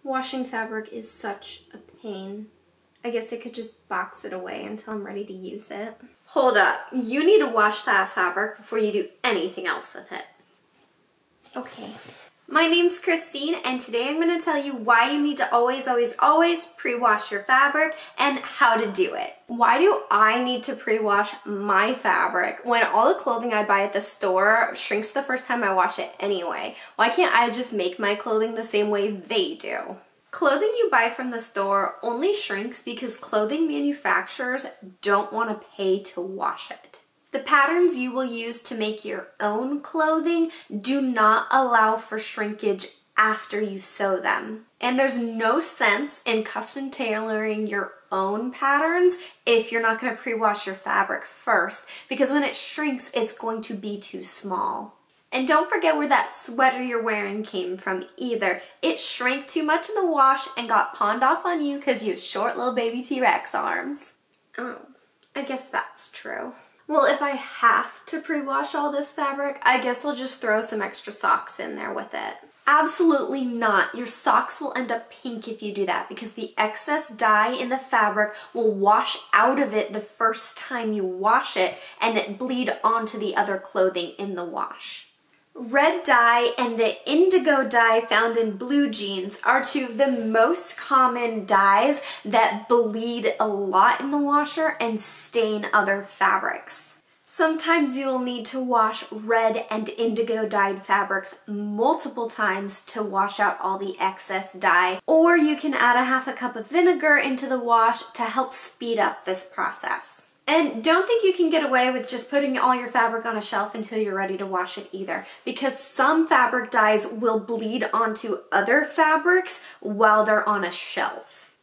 Washing fabric is such a pain. I guess I could just box it away until I'm ready to use it. Hold up, you need to wash that fabric before you do anything else with it. Okay. My name's Christine, and today I'm going to tell you why you need to always pre-wash your fabric and how to do it. Why do I need to pre-wash my fabric when all the clothing I buy at the store shrinks the first time I wash it anyway? Why can't I just make my clothing the same way they do? Clothing you buy from the store only shrinks because clothing manufacturers don't want to pay to wash it. The patterns you will use to make your own clothing do not allow for shrinkage after you sew them. And there's no sense in custom tailoring your own patterns if you're not going to pre-wash your fabric first, because when it shrinks, it's going to be too small. And don't forget where that sweater you're wearing came from either. It shrank too much in the wash and got pawned off on you because you have short little baby T-Rex arms. Oh, I guess that's true. Well, if I have to pre-wash all this fabric, I guess I'll just throw some extra socks in there with it. Absolutely not. Your socks will end up pink if you do that because the excess dye in the fabric will wash out of it the first time you wash it and it bleed onto the other clothing in the wash. Red dye and the indigo dye found in blue jeans are two of the most common dyes that bleed a lot in the washer and stain other fabrics. Sometimes you'll need to wash red and indigo dyed fabrics multiple times to wash out all the excess dye, or you can add a half a cup of vinegar into the wash to help speed up this process. And don't think you can get away with just putting all your fabric on a shelf until you're ready to wash it either, because some fabric dyes will bleed onto other fabrics while they're on a shelf.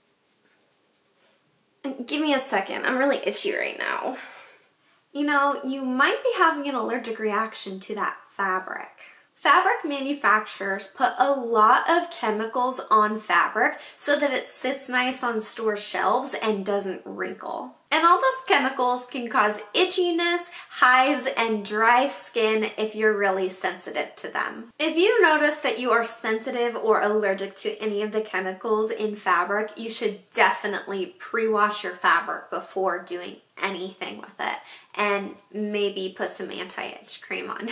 Give me a second, I'm really itchy right now. You know, you might be having an allergic reaction to that fabric. Fabric manufacturers put a lot of chemicals on fabric so that it sits nice on store shelves and doesn't wrinkle. And all those chemicals can cause itchiness, hives, and dry skin if you're really sensitive to them. If you notice that you are sensitive or allergic to any of the chemicals in fabric, you should definitely pre-wash your fabric before doing anything with it, and maybe put some anti-itch cream on.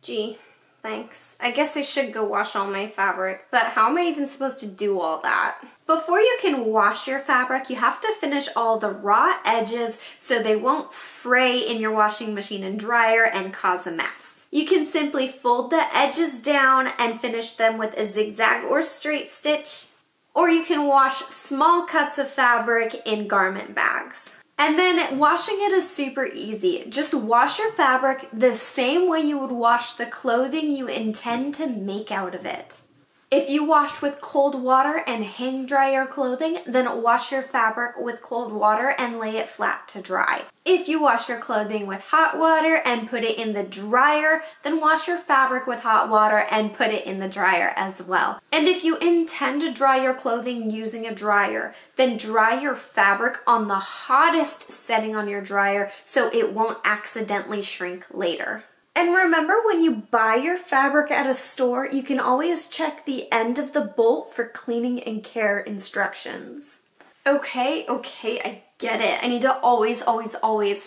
Gee, thanks. I guess I should go wash all my fabric, but how am I even supposed to do all that? Before you can wash your fabric, you have to finish all the raw edges so they won't fray in your washing machine and dryer and cause a mess. You can simply fold the edges down and finish them with a zigzag or straight stitch, or you can wash small cuts of fabric in garment bags. And then washing it is super easy. Just wash your fabric the same way you would wash the clothing you intend to make out of it. If you wash with cold water and hang dry your clothing, then wash your fabric with cold water and lay it flat to dry. If you wash your clothing with hot water and put it in the dryer, then wash your fabric with hot water and put it in the dryer as well. And if you intend to dry your clothing using a dryer, then dry your fabric on the hottest setting on your dryer so it won't accidentally shrink later. And remember, when you buy your fabric at a store, you can always check the end of the bolt for cleaning and care instructions. Okay, I get it. I need to always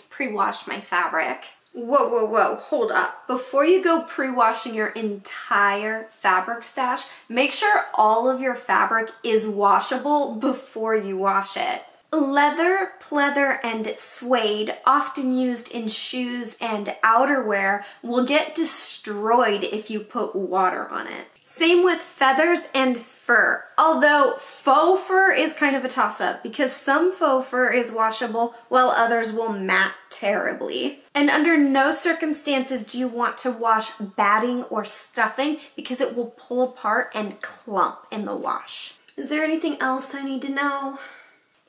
pre-wash my fabric. Whoa, hold up. Before you go pre-washing your entire fabric stash, make sure all of your fabric is washable before you wash it. Leather, pleather, and suede, often used in shoes and outerwear, will get destroyed if you put water on it. Same with feathers and fur, although faux fur is kind of a toss-up because some faux fur is washable while others will mat terribly. And under no circumstances do you want to wash batting or stuffing because it will pull apart and clump in the wash. Is there anything else I need to know?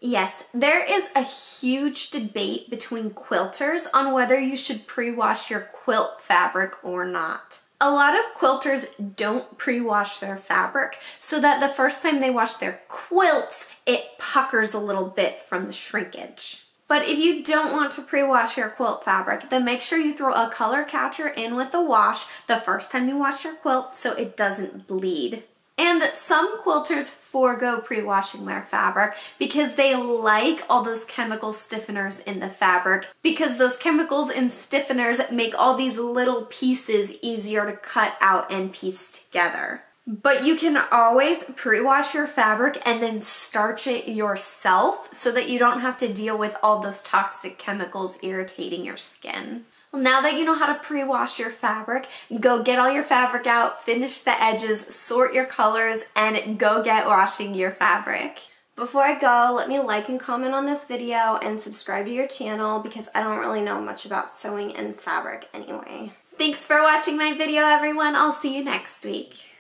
Yes, there is a huge debate between quilters on whether you should pre-wash your quilt fabric or not. A lot of quilters don't pre-wash their fabric so that the first time they wash their quilts, it puckers a little bit from the shrinkage. But if you don't want to pre-wash your quilt fabric, then make sure you throw a color catcher in with the wash the first time you wash your quilt so it doesn't bleed. And some quilters forego pre-washing their fabric because they like all those chemical stiffeners in the fabric, because those chemicals and stiffeners make all these little pieces easier to cut out and piece together. But you can always pre-wash your fabric and then starch it yourself so that you don't have to deal with all those toxic chemicals irritating your skin. Well, now that you know how to pre-wash your fabric, go get all your fabric out, finish the edges, sort your colors, and go get washing your fabric. Before I go, let me like and comment on this video and subscribe to your channel because I don't really know much about sewing and fabric anyway. Thanks for watching my video, everyone. I'll see you next week.